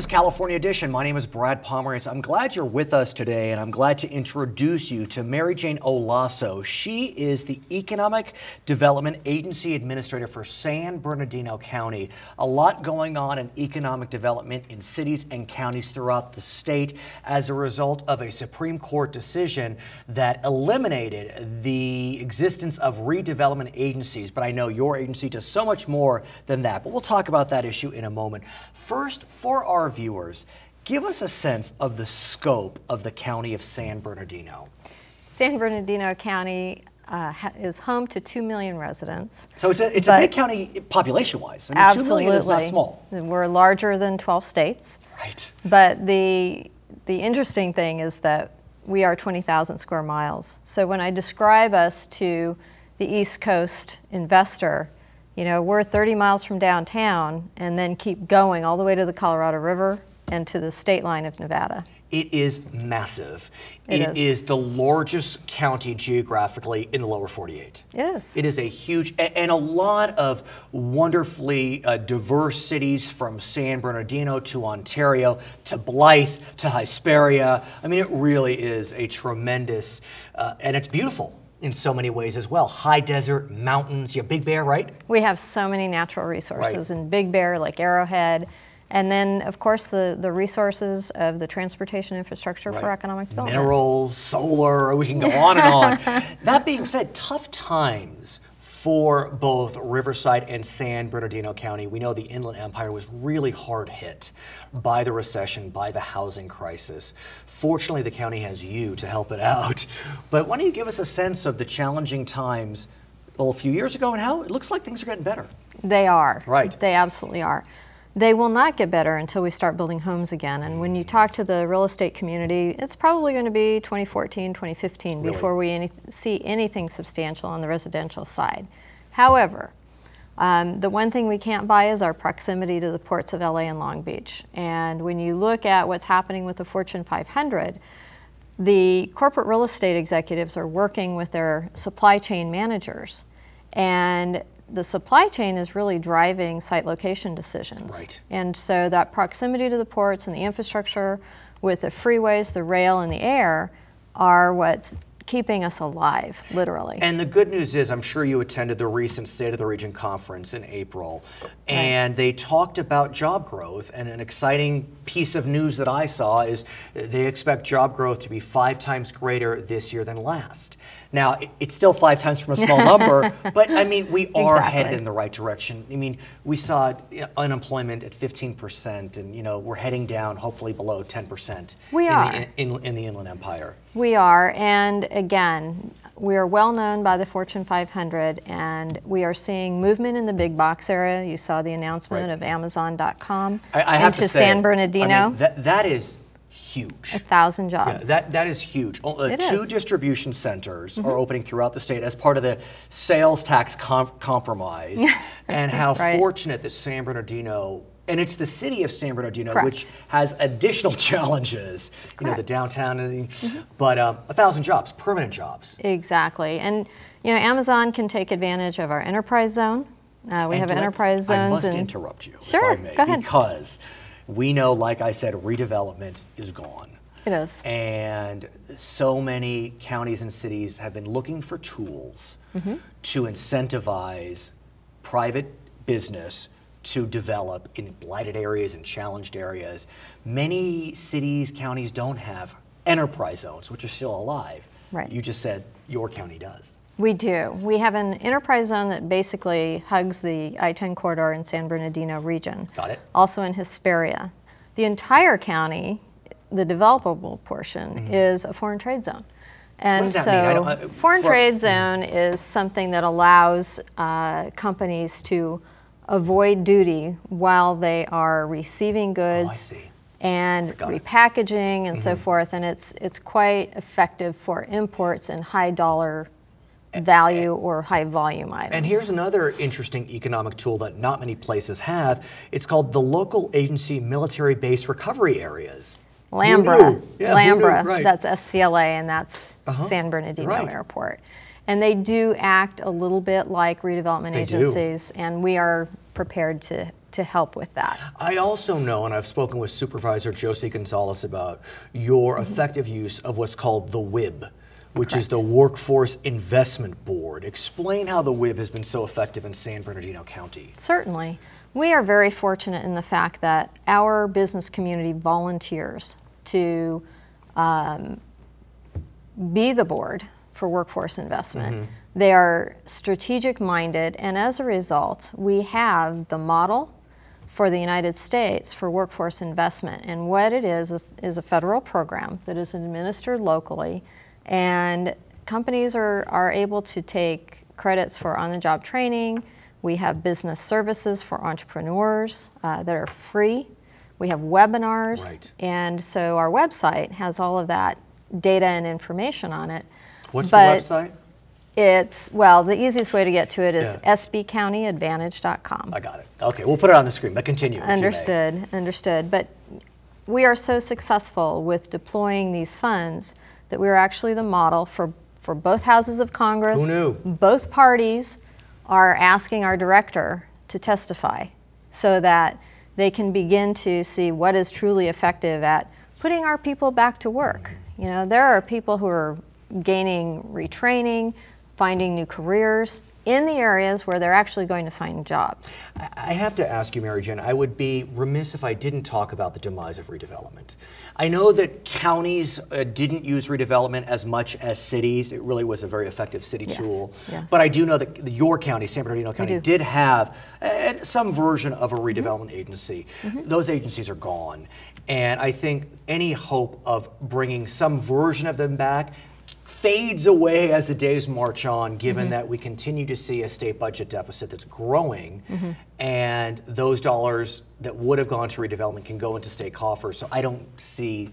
is California Edition. My name is Brad Pomerance. I'm glad you're with us today, and I'm glad to introduce you to Mary Jane Olhasso. She is the Economic Development Agency Administrator for San Bernardino County. A lot going on in economic development in cities and counties throughout the state as a result of a Supreme Court decision that eliminated the existence of redevelopment agencies. But I know your agency does so much more than that. But we'll talk about that issue in a moment. First, for our viewers, give us a sense of the scope of the county of San Bernardino. San Bernardino County is home to 2 million residents. So it's a big county population-wise. I mean, absolutely. 2 million is not small. We're larger than 12 states. Right. But the interesting thing is that we are 20,000 square miles. So when I describe us to the East Coast investor, you know, we're 30 miles from downtown and then keep going all the way to the Colorado River and to the state line of Nevada. It is massive. It is the largest county geographically in the lower 48. It is. It is a huge, and a lot of wonderfully diverse cities from San Bernardino to Ontario to Blythe to Hesperia. I mean, it really is a tremendous, and it's beautiful in so many ways as well. High desert, mountains, you have Big Bear, right? We have so many natural resources right. in Big Bear, like Arrowhead, and then, of course, the resources of the transportation infrastructure right. for economic development. Minerals, solar, we can go on and on. That being said, tough times for both Riverside and San Bernardino County. We know the Inland Empire was really hard hit by the recession, by the housing crisis. Fortunately, the county has you to help it out. But why don't you give us a sense of the challenging times a few years ago and how it looks like things are getting better? They are. Right. They absolutely are. They will not get better until we start building homes again. And when you talk to the real estate community, it's probably going to be 2014, 2015 really? Before we see anything substantial on the residential side. However, the one thing we can't buy is our proximity to the ports of LA and Long Beach. And when you look at what's happening with the Fortune 500, the corporate real estate executives are working with their supply chain managers. And the supply chain is really driving site location decisions. Right. And so that proximity to the ports and the infrastructure with the freeways, the rail, and the air are what's keeping us alive, literally. And the good news is, I'm sure you attended the recent State of the Region conference in April, and they talked about job growth, and an exciting piece of news that I saw is they expect job growth to be 5 times greater this year than last. Now, it's still 5 times from a small number, but I mean, we are exactly. headed in the right direction. I mean, we saw unemployment at 15%, and you know, we're heading down hopefully below 10%. We are. In the Inland Empire. We are, and again, we are well known by the Fortune 500, and we are seeing movement in the big box area. You saw the announcement right. of Amazon.com I have into to say, San Bernardino. I mean, that is huge. 1,000 jobs. Yeah, that is huge. 2 distribution centers are opening throughout the state as part of the sales tax compromise. And how right. fortunate that San Bernardino, and it's the city of San Bernardino, Correct. which has additional challenges. Correct. You know, the downtown, but 1,000 jobs, permanent jobs. Exactly. And you know, Amazon can take advantage of our enterprise zone. We have enterprise zones. I must interrupt you, sure, if I may, go ahead. because we know, like I said, redevelopment is gone. It is. And so many counties and cities have been looking for tools to incentivize private business to develop in blighted areas and challenged areas. Many cities, counties don't have enterprise zones, which are still alive. Right. You just said your county does. We do. We have an enterprise zone that basically hugs the I-10 corridor in San Bernardino region. Got it. Also in Hesperia. The entire county, the developable portion, is a foreign trade zone. And what does that mean? Foreign trade zone is something that allows companies to avoid duty while they are receiving goods and repackaging and so forth. And it's quite effective for imports and high dollar value or high volume items. And here's another interesting economic tool that not many places have. It's called the Local Agency Military Base Recovery Areas. Lambra, yeah, Lambra, right. That's SCLA, and that's San Bernardino Airport. And they do act a little bit like redevelopment agencies, and we are prepared to help with that. I also know, and I've spoken with Supervisor Josie Gonzalez about your effective use of what's called the WIB, which is the Workforce Investment Board. Explain how the WIB has been so effective in San Bernardino County. Certainly. We are very fortunate in the fact that our business community volunteers to be the board for workforce investment. They are strategic minded, and as a result, we have the model for the United States for workforce investment. And what it is a federal program that is administered locally, and companies are able to take credits for on-the-job training. We have business services for entrepreneurs that are free. We have webinars, and so our website has all of that data and information on it. What's the website? Well, the easiest way to get to it is sbcountyadvantage.com. I got it. Okay, we'll put it on the screen, but continue. Understood, understood. But we are so successful with deploying these funds that we are actually the model for both houses of Congress. Who knew? Both parties are asking our director to testify so that they can begin to see what is truly effective at putting our people back to work. You know, there are people who are gaining retraining, finding new careers in the areas where they're actually going to find jobs. I have to ask you, Mary Jane, I would be remiss if I didn't talk about the demise of redevelopment. I know that counties didn't use redevelopment as much as cities. It really was a very effective city tool. Yes. But I do know that your county, San Bernardino County, did have some version of a redevelopment agency. Those agencies are gone. And I think any hope of bringing some version of them back fades away as the days march on, given that we continue to see a state budget deficit that's growing, and those dollars that would have gone to redevelopment can go into state coffers. So I don't see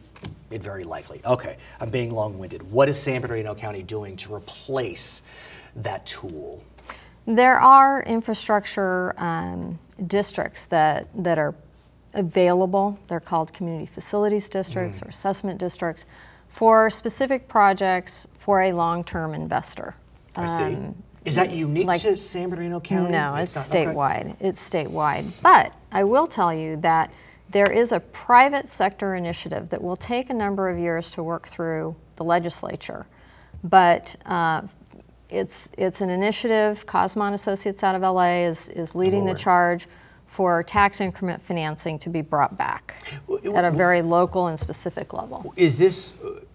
it very likely. Okay, I'm being long-winded. What is San Bernardino County doing to replace that tool? There are infrastructure districts that are available. They're called community facilities districts or assessment districts for specific projects for a long-term investor. I see. Is that unique to San Bernardino County? No, it's statewide. Okay. It's statewide. But I will tell you that there is a private sector initiative that will take a number of years to work through the legislature. But it's an initiative. Cosmont Associates out of LA is leading the charge for tax increment financing to be brought back at a very local and specific level. Is this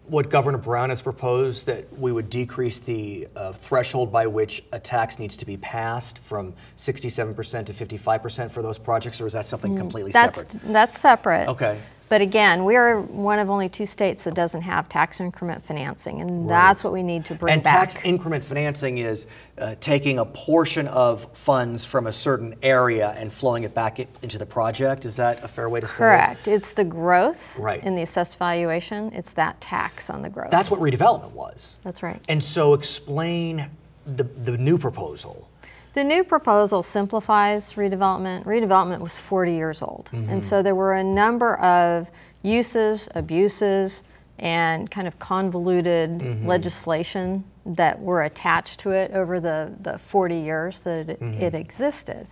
what Governor Brown has proposed, that we would decrease the threshold by which a tax needs to be passed from 67% to 55% for those projects, or is that something completely separate? That's separate. Okay. But again, we are one of only 2 states that doesn't have tax increment financing, and that's what we need to bring back. And tax increment financing is taking a portion of funds from a certain area and flowing it back into the project. Is that a fair way to say it? Correct. It's the growth in the assessed valuation. It's that tax on the growth. That's what redevelopment was. That's right. And so explain the new proposal. The new proposal simplifies redevelopment. Redevelopment was 40 years old. And so there were a number of uses, abuses, and kind of convoluted legislation that were attached to it over the 40 years that it existed.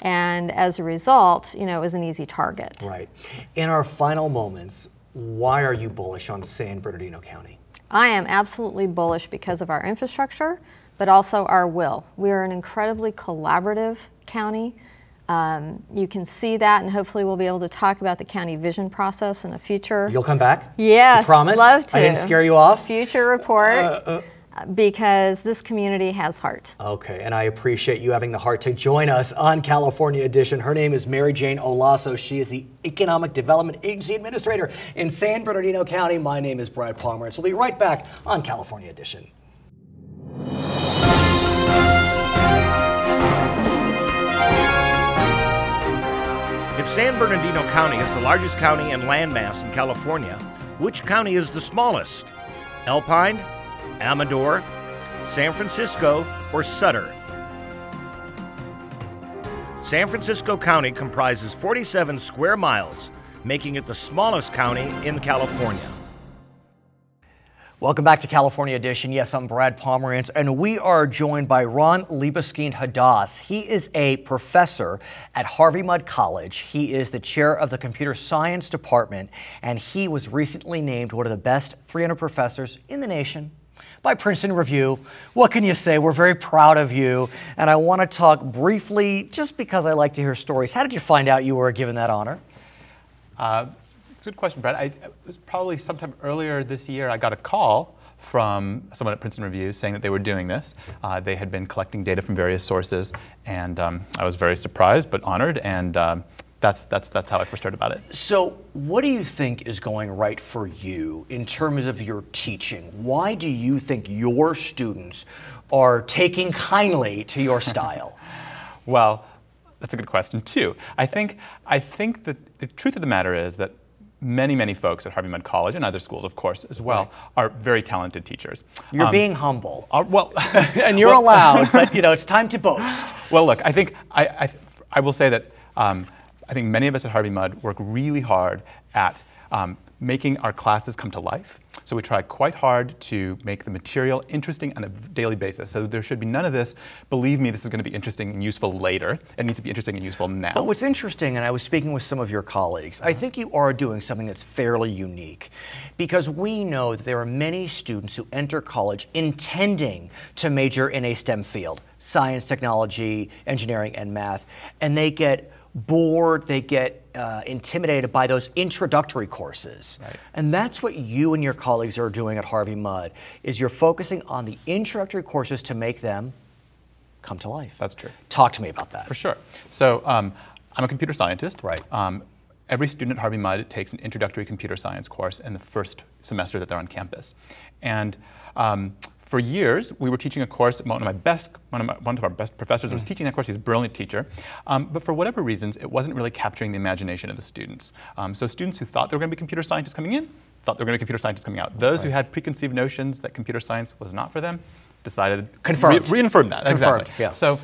And as a result, you know, it was an easy target. Right. In our final moments, why are you bullish on San Bernardino County? I am absolutely bullish because of our infrastructure, but also our will. We are an incredibly collaborative county. You can see that, and hopefully we'll be able to talk about the county vision process in a future. You'll come back? Yes, you promise? Love to. I didn't scare you off? Future report, because this community has heart. Okay, and I appreciate you having the heart to join us on California Edition. Her name is Mary Jane Olhasso. She is the Economic Development Agency Administrator in San Bernardino County. My name is Brad Pomerance. We'll be right back on California Edition. If San Bernardino County is the largest county in landmass in California, which county is the smallest? Alpine, Amador, San Francisco, or Sutter? San Francisco County comprises 47 square miles, making it the smallest county in California. Welcome back to California Edition. Yes, I'm Brad Pomerance, and we are joined by Ron Libeskind-Hadas. He is a professor at Harvey Mudd College. He is the chair of the computer science department, and he was recently named one of the best 300 professors in the nation by Princeton Review. What can you say? We're very proud of you, and I want to talk briefly, just because I like to hear stories. How did you find out you were given that honor? It's a good question, Brad. It was probably sometime earlier this year I got a call from someone at Princeton Review saying that they were doing this. They had been collecting data from various sources, and I was very surprised but honored, and that's how I first heard about it. So what do you think is going right for you in terms of your teaching? Why do you think your students are taking kindly to your style? Well, that's a good question too. I think that the truth of the matter is that many folks at Harvey Mudd College and other schools, of course, as well, are very talented teachers. You're being humble. Well, and you're allowed, but you know it's time to boast. Well, look, I think I will say that I think many of us at Harvey Mudd work really hard at making our classes come to life. So we try quite hard to make the material interesting on a daily basis. So there should be none of this, believe me, this is going to be interesting and useful later. It needs to be interesting and useful now. But what's interesting, and I was speaking with some of your colleagues, I think you are doing something that's fairly unique, because we know that there are many students who enter college intending to major in a STEM field, science, technology, engineering, and math, and they get bored, they get intimidated by those introductory courses. Right. And that's what you and your colleagues are doing at Harvey Mudd, is you're focusing on the introductory courses to make them come to life. That's true. Talk to me about that. For sure. So I'm a computer scientist. Right. Every student at Harvey Mudd takes an introductory computer science course in the first semester that they're on campus. And for years, we were teaching a course. One of our best professors was teaching that course. He's a brilliant teacher, but for whatever reasons, it wasn't really capturing the imagination of the students. So students who thought they were going to be computer scientists coming in, thought they were going to be computer scientists coming out. Those who had preconceived notions that computer science was not for them, decided reaffirmed that. Confirmed. Exactly. Yeah. So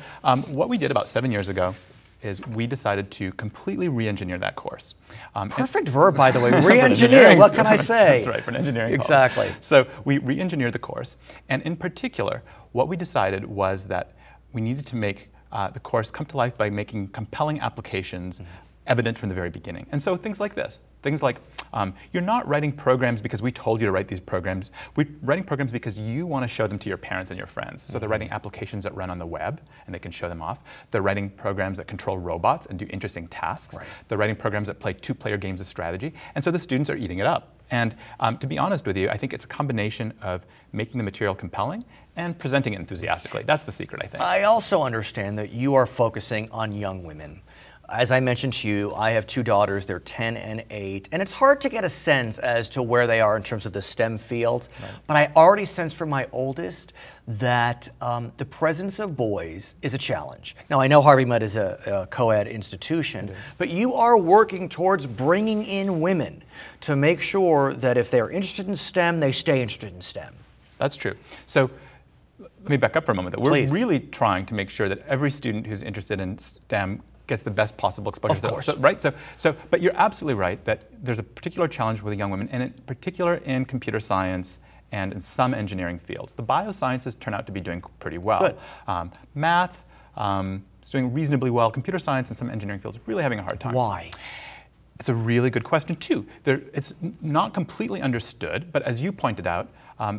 what we did about 7 years ago is we decided to completely re-engineer that course. Perfect verb, by the way. Re-engineer, what can I say? That's right, for an engineering Exactly. college. So we re-engineered the course, and in particular, what we decided was that we needed to make the course come to life by making compelling applications evident from the very beginning. And so things like this, things like, you're not writing programs because we told you to write these programs. We're writing programs because you want to show them to your parents and your friends. So they're writing applications that run on the web, and they can show them off. They're writing programs that control robots and do interesting tasks. Right. They're writing programs that play two-player games of strategy. And so the students are eating it up. And to be honest with you, I think it's a combination of making the material compelling and presenting it enthusiastically. That's the secret, I think. I also understand that you are focusing on young women. As I mentioned to you, I have two daughters, they're 10 and 8, and it's hard to get a sense as to where they are in terms of the STEM fields, but I already sense from my oldest that the presence of boys is a challenge. Now, I know Harvey Mudd is a co-ed institution, but you are working towards bringing in women to make sure that if they're interested in STEM, they stay interested in STEM. That's true. So let me back up for a moment. We're Please. really trying to make sure that every student who's interested in STEM gets the best possible exposure. Of course. Right? But you're absolutely right that there's a particular challenge with young women, and in particular in computer science and in some engineering fields. The biosciences turn out to be doing pretty well. Good. Math is doing reasonably well. Computer science and some engineering fields are really having a hard time. Why? It's a really good question too. It's not completely understood, but as you pointed out,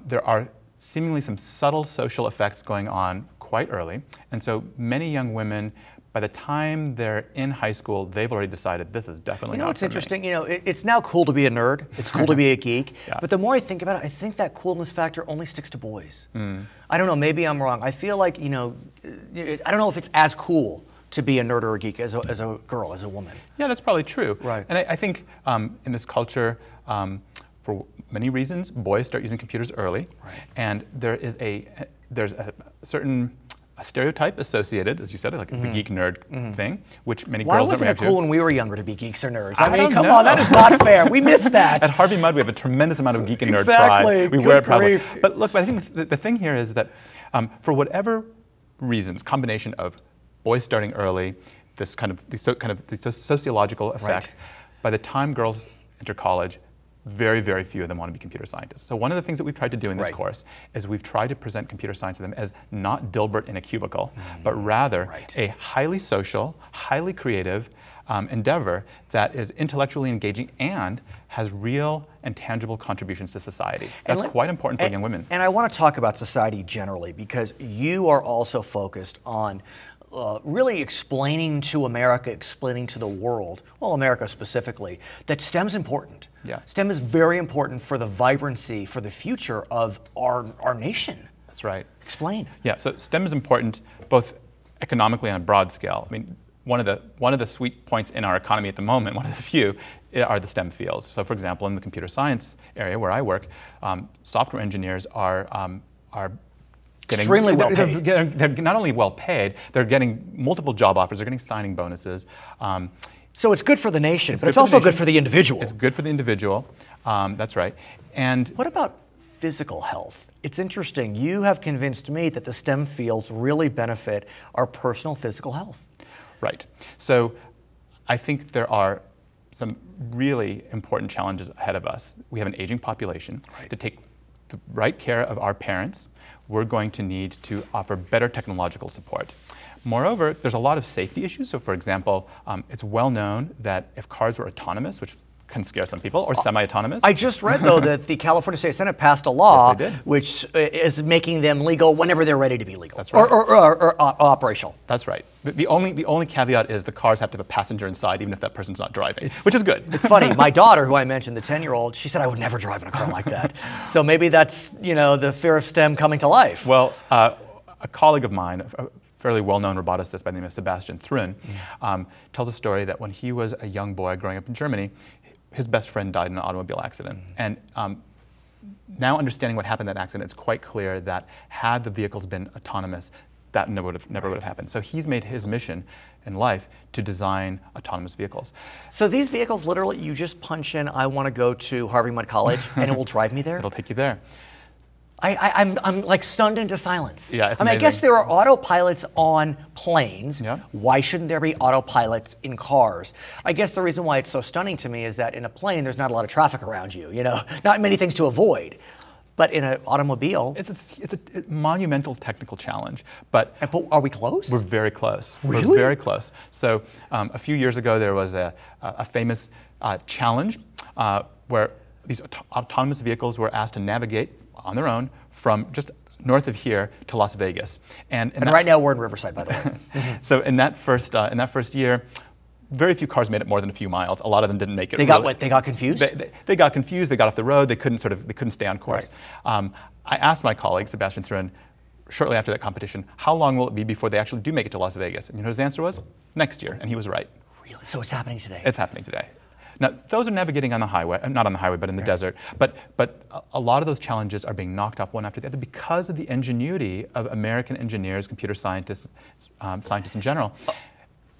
there are seemingly some subtle social effects going on quite early, and so many young women, by the time they're in high school, they've already decided this is definitely not for me. You know what's interesting? You know, it's now cool to be a nerd. It's cool to be a geek. Yeah. But the more I think about it, I think that coolness factor only sticks to boys. I don't know. Maybe I'm wrong. I feel like, you know, I don't know if it's as cool to be a nerd or a geek as a girl, as a woman. Yeah, that's probably true. Right. And I think in this culture, for many reasons, boys start using computers early, and there's a certain stereotype associated, as you said, like the geek nerd thing, which many girls don't react to. Why wasn't it cool when we were younger to be geeks or nerds? I mean, don't know. on, that is not fair. We missed that. At Harvey Mudd, we have a tremendous amount of geek and nerd Exactly. pride. We Good wear it proudly. grief. But look, I think the thing here is that for whatever reasons, combination of boys starting early, these sociological effects, by the time girls enter college, very, very few of them want to be computer scientists. So one of the things that we've tried to do in this course is we've tried to present computer science to them as not Dilbert in a cubicle, but rather a highly social, highly creative endeavor that is intellectually engaging and has real and tangible contributions to society. That's quite important for young women. And I want to talk about society generally, because you are also focused on really explaining to America, explaining to the world, well, America specifically, that STEM's important. Yeah. STEM is very important for the vibrancy, for the future of our nation. That's right. Explain. Yeah, so STEM is important both economically on a broad scale. I mean, one of the sweet points in our economy at the moment, one of the few, are the STEM fields. So for example, in the computer science area where I work, software engineers are getting extremely well paid. They're not only well paid, they're getting multiple job offers, they're getting signing bonuses. So it's good for the nation, but it's also good for the individual. It's good for the individual, that's right. And what about physical health? It's interesting, you have convinced me that the STEM fields really benefit our personal physical health. Right. So I think there are some really important challenges ahead of us. We have an aging population. To take the right care of our parents, we're going to need to offer better technological support. Moreover, there's a lot of safety issues. So for example, it's well known that if cars were autonomous, which can scare some people, or semi-autonomous. I just read, though, that the California State Senate passed a law which is making them legal whenever they're ready to be legal. That's right. Or operational. That's right. The only caveat is the cars have to have a passenger inside, even if that person's not driving, which is good. It's funny. My daughter, who I mentioned, the 10-year-old, she said I would never drive in a car like that. So maybe that's, you know, the fear of STEM coming to life. Well, a colleague of mine, a fairly well-known roboticist by the name of Sebastian Thrun, tells a story that when he was a young boy growing up in Germany, his best friend died in an automobile accident. And now understanding what happened in that accident, it's quite clear that had the vehicles been autonomous, that never would have happened. So he's made his mission in life to design autonomous vehicles. So these vehicles, literally, you just punch in, I want to go to Harvey Mudd College, and it will drive me there? It'll take you there. I'm like stunned into silence. Yeah, it's I mean, amazing. I guess there are autopilots on planes. Yeah. Why shouldn't there be autopilots in cars? I guess the reason why it's so stunning to me is that in a plane, there's not a lot of traffic around you, you know, not many things to avoid. But in an automobile... It's a monumental technical challenge, but... Are we close? We're very close. Really? We're very close. So a few years ago, there was a famous challenge where these autonomous vehicles were asked to navigate on their own from just north of here to Las Vegas. And right now we're in Riverside, by the way. So in that first year, very few cars made it more than a few miles. A lot of them didn't make it. They got confused? They got confused. They got off the road. They couldn't stay on course. Right. I asked my colleague Sebastian Thrun shortly after that competition, how long will it be before they actually do make it to Las Vegas? And you know his answer was next year, and he was right. Really? So it's happening today? It's happening today. Now, those are navigating on the highway, not on the highway, but in the desert. But a lot of those challenges are being knocked off one after the other because of the ingenuity of American engineers, computer scientists, scientists in general.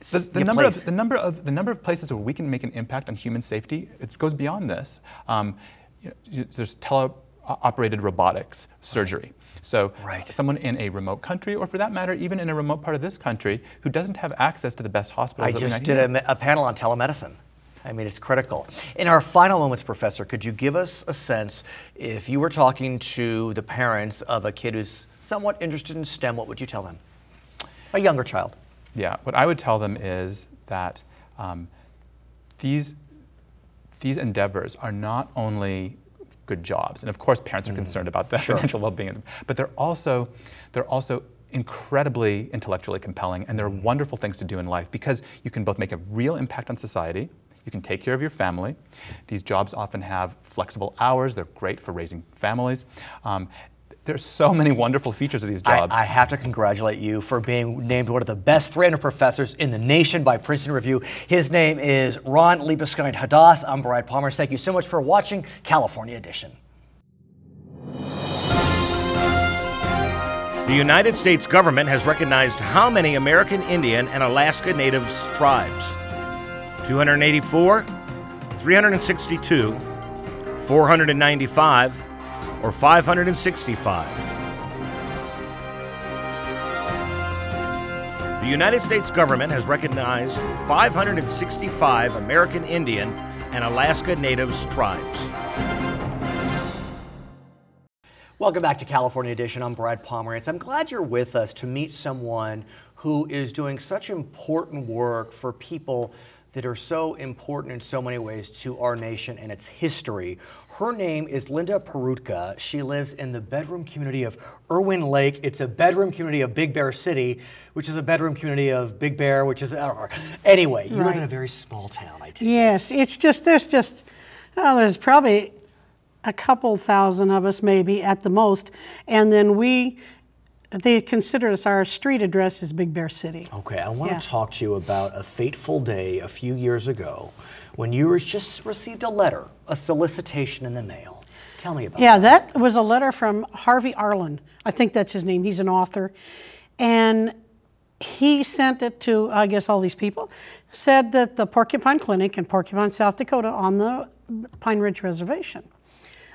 The number of places where we can make an impact on human safety, it goes beyond this. There's teleoperated robotics surgery. So someone in a remote country, or for that matter, even in a remote part of this country, who doesn't have access to the best hospitals. I just did a panel on telemedicine. I mean, it's critical. In our final moments, Professor, could you give us a sense, if you were talking to the parents of a kid who's somewhat interested in STEM, what would you tell them? A younger child. Yeah, what I would tell them is that these endeavors are not only good jobs, and of course parents are concerned about the financial well-being, but they're also incredibly intellectually compelling, and they're wonderful things to do in life because you can both make a real impact on society, you can take care of your family. These jobs often have flexible hours, they're great for raising families. There's so many wonderful features of these jobs. I have to congratulate you for being named one of the best 300 professors in the nation by Princeton Review. His name is Ron Libeskind-Hadas. I'm Brad Pomerance. Thank you so much for watching California Edition. The United States government has recognized how many American Indian and Alaska Natives tribes? 284, 362, 495, or 565. The United States government has recognized 565 American Indian and Alaska Natives tribes. Welcome back to California Edition. I'm Brad Pomerance. I'm glad you're with us to meet someone who is doing such important work for people that are so important in so many ways to our nation and its history. Her name is Linda Peroutka. She lives in the bedroom community of Irwin Lake. It's a bedroom community of Big Bear City, which is a bedroom community of Big Bear, which is, anyway, you live in a very small town, I take it. Yes, it's just, there's probably a couple thousand of us maybe at the most, and then they consider us, our street address is Big Bear City. Okay, I want to talk to you about a fateful day a few years ago when you just received a letter, a solicitation in the mail. Tell me about that. Yeah, that was a letter from Harvey Arlen. I think that's his name. He's an author. And he sent it to, I guess, all these people, said that the Porcupine Clinic in Porcupine, South Dakota on the Pine Ridge Reservation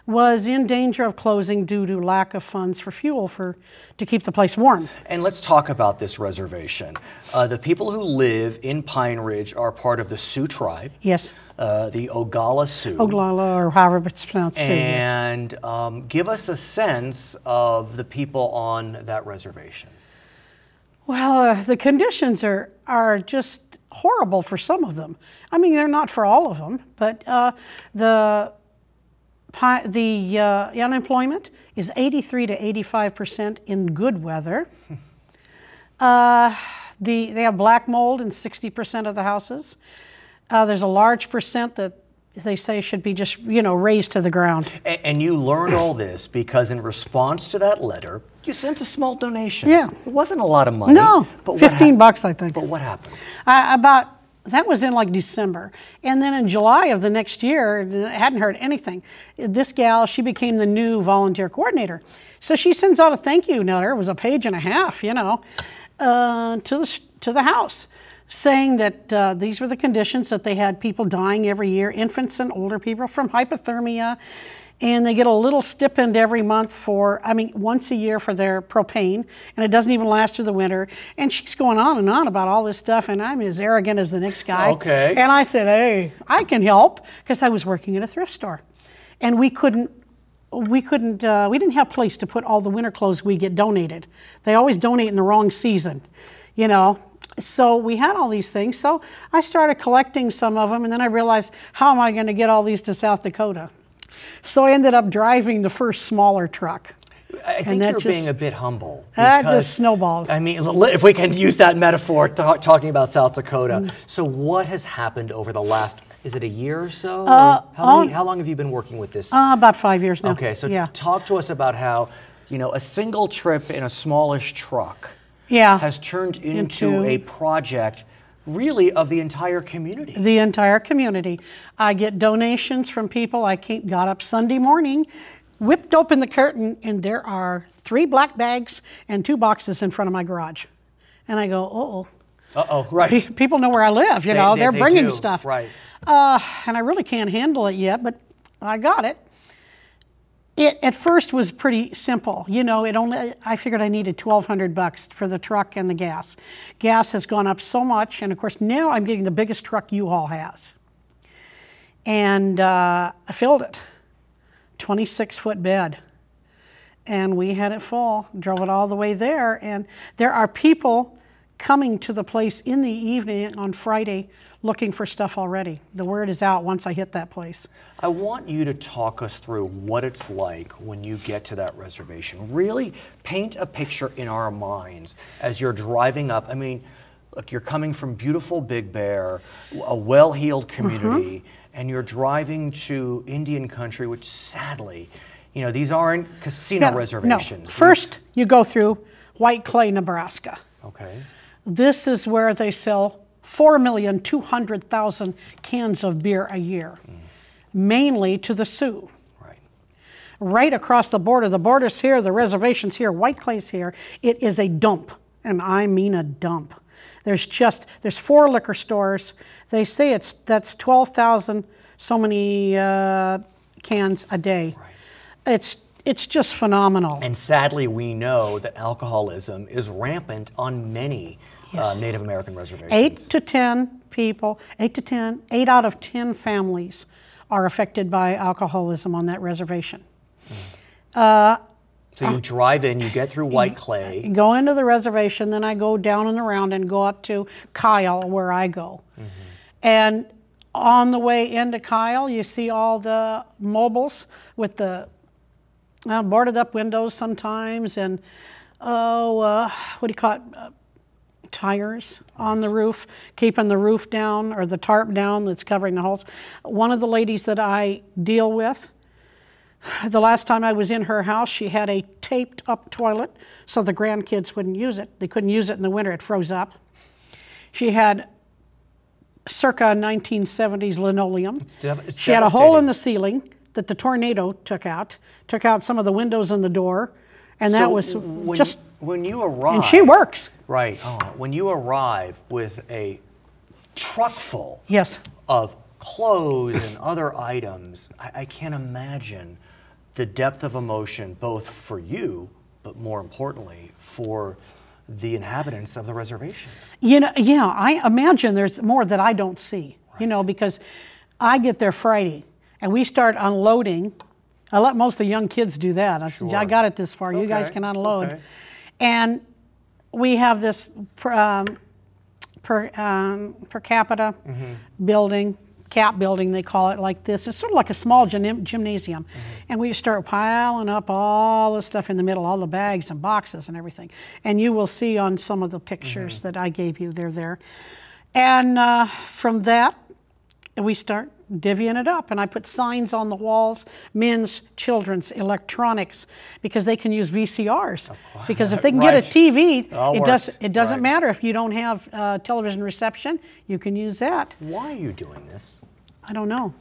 was in danger of closing due to lack of funds for fuel to keep the place warm. And let's talk about this reservation. The people who live in Pine Ridge are part of the Sioux tribe. Yes. The Oglala Sioux. Oglala, or however it's pronounced, Sioux, yes. And give us a sense of the people on that reservation. Well, the conditions are just horrible for some of them. I mean, they're not for all of them, but the unemployment is 83 to 85% in good weather. They have black mold in 60% of the houses. There's a large percent that they say should be just, razed to the ground. And you learned all this because in response to that letter, you sent a small donation. Yeah. It wasn't a lot of money. No, but 15 bucks, I think. But what happened? That was in like December. And then in July of the next year, I hadn't heard anything. This gal, she became the new volunteer coordinator. So she sends out a thank you letter. It was a page and a half, to the house, saying that these were the conditions, that they had people dying every year, infants and older people from hypothermia, and they get a little stipend every month once a year for their propane, and it doesn't even last through the winter. And she's going on and on about all this stuff, and I'm as arrogant as the next guy. Okay. And I said, hey, I can help, because I was working at a thrift store. And we didn't have place to put all the winter clothes we get donated. They always donate in the wrong season, So we had all these things. So I started collecting some of them, and then I realized, how am I going to get all these to South Dakota? So I ended up driving the first smaller truck. I think you're being a bit humble. That just snowballed. I mean, if we can use that metaphor, talking about South Dakota. So what has happened over the last, is it a year or so? How long have you been working with this? About 5 years now. Okay, so talk to us about how, a single trip in a smallish truck has turned into a project really of the entire community. The entire community. I get donations from people. Got up Sunday morning, whipped open the curtain, and there are 3 black bags and 2 boxes in front of my garage. And I go, uh-oh. Uh-oh, right. People know where I live, they're bringing stuff. Right. And I really can't handle it yet, but I got it. It at first was pretty simple. I figured I needed $1,200 for the truck and the gas. Gas has gone up so much, and of course now I'm getting the biggest truck U-Haul has. And I filled it, 26-foot bed. And we had it full, drove it all the way there. And there are people coming to the place in the evening on Friday looking for stuff already. The word is out once I hit that place. I want you to talk us through what it's like when you get to that reservation. Really paint a picture in our minds as you're driving up. I mean, look, you're coming from beautiful Big Bear, a well-heeled community, and you're driving to Indian country, which sadly, these aren't casino reservations. No. First, you go through White Clay, Nebraska. Okay. This is where they sell 4,200,000 cans of beer a year, mainly to the Sioux. Right across the border's here, the reservation's here, White Clay's here. It is a dump, and I mean a dump. There's 4 liquor stores. They say that's 12,000 so many cans a day. It's just phenomenal. And sadly, we know that alcoholism is rampant on many Native American reservations. 8 to 10 people, 8 out of 10 families are affected by alcoholism on that reservation. So you drive in, you get through White Clay. You go into the reservation, then I go down and around and go up to Kyle, where I go. And on the way into Kyle, you see all the mobiles with the boarded up windows sometimes, and what do you call it? Tires on the roof, keeping the roof down or the tarp down that's covering the holes. One of the ladies that I deal with, the last time I was in her house, she had a taped up toilet so the grandkids wouldn't use it. They couldn't use it in the winter, it froze up. She had circa 1970s linoleum. She had a hole in the ceiling that the tornado took out some of the windows in the door, and that was just... When you arrive... And she works. Right. Oh, when you arrive with a truck full yes. of clothes and other items, I can't imagine the depth of emotion, both for you, but more importantly, for the inhabitants of the reservation. You know, yeah, I imagine there's more that I don't see, you know, because I get there Friday, and we start unloading. I let most of the young kids do that. I said, I got it this far. You guys can unload. Okay. And we have this per capita building, cap building they call it, like this. It's sort of like a small gymnasium. And we start piling up all the stuff in the middle, all the bags and boxes and everything. And you will see on some of the pictures that I gave you, they're there. And from that, we start divvying it up, and I put signs on the walls, men's, children's, electronics, because they can use VCRs. Because if they can get a TV, it doesn't matter if you don't have television reception, you can use that. Why are you doing this? I don't know.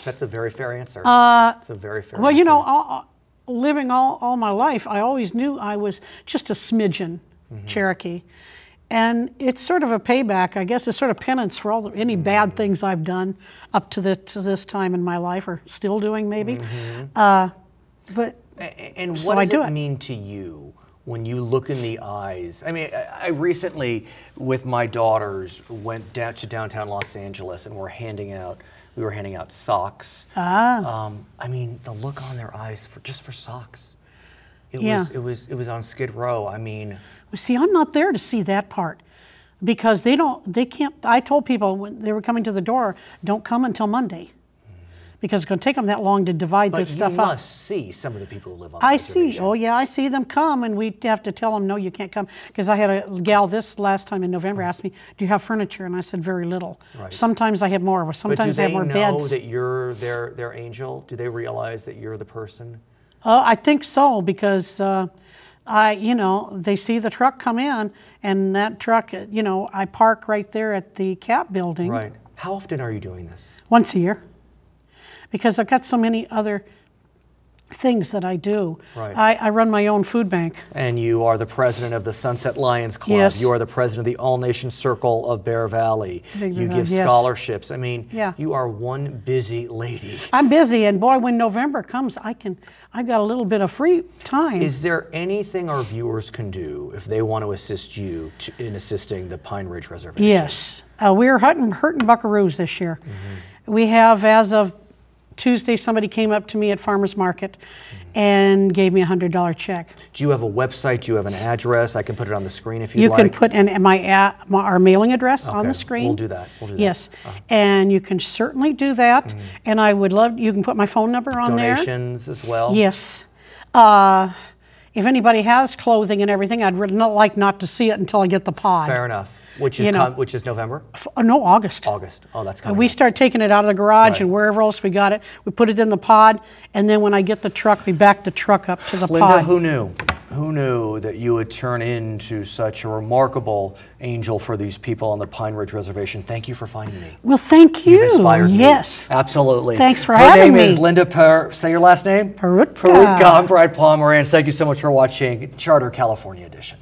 That's a very fair answer. That's a very fair answer. Well, you know, living all my life, I always knew I was just a smidgen Cherokee. And it's sort of a payback, I guess. It's sort of penance for any bad things I've done up to this time in my life, or still doing maybe. But and what does it mean to you when you look in the eyes? I mean, I recently, with my daughters, went down to downtown Los Angeles, and we were handing out socks. I mean, the look on their eyes just for socks. It was on Skid Row. I mean. See, I'm not there to see that part, because they can't, I told people when they were coming to the door, don't come until Monday, because it's going to take them that long to divide this stuff up. But you must see some of the people who live on the reservation. See, oh yeah, I see them come, and we have to tell them, no, you can't come, because I had a gal this last time in November ask me, do you have furniture? And I said, very little. Right. Sometimes I have more, sometimes I have more beds. But do they know that you're their angel? Do they realize that you're the person? I think so, because you know, they see the truck come in, and that truck, you know, I park right there at the cap building. Right. How often are you doing this? Once a year, because I've got so many other things that I do. Right. I run my own food bank. And you are the president of the Sunset Lions Club. Yes. You are the president of the All-Nation Circle of Bear Valley. You give scholarships. I mean, you are one busy lady. I'm busy, and boy, when November comes, I've got a little bit of free time. Is there anything our viewers can do if they want to assist you in assisting the Pine Ridge Reservation? Yes. We're hurting buckaroos this year. We have, as of Tuesday, somebody came up to me at Farmers Market and gave me a $100 check. Do you have a website? Do you have an address? I can put it on the screen if you like. You can put our mailing address on the screen. We'll do that. Yes, and you can certainly do that. And I would love, you can put my phone number on there. Donations as well? Yes. If anybody has clothing and everything, I'd like not to see it until I get the pod. Fair enough. Which is November? No, August. August. Oh, that's coming. We start taking it out of the garage and wherever else we got it. We put it in the pod, and then when I get the truck, we back the truck up to the pod. Linda, who knew? Who knew that you would turn into such a remarkable angel for these people on the Pine Ridge Reservation? Thank you for finding me. Well, thank you. You've inspired me. Yes. Absolutely. Thanks for having me. Her name is Linda say your last name? Peroutka. Peroutka. I'm Brad Pomerance. Thank you so much for watching Charter California Edition.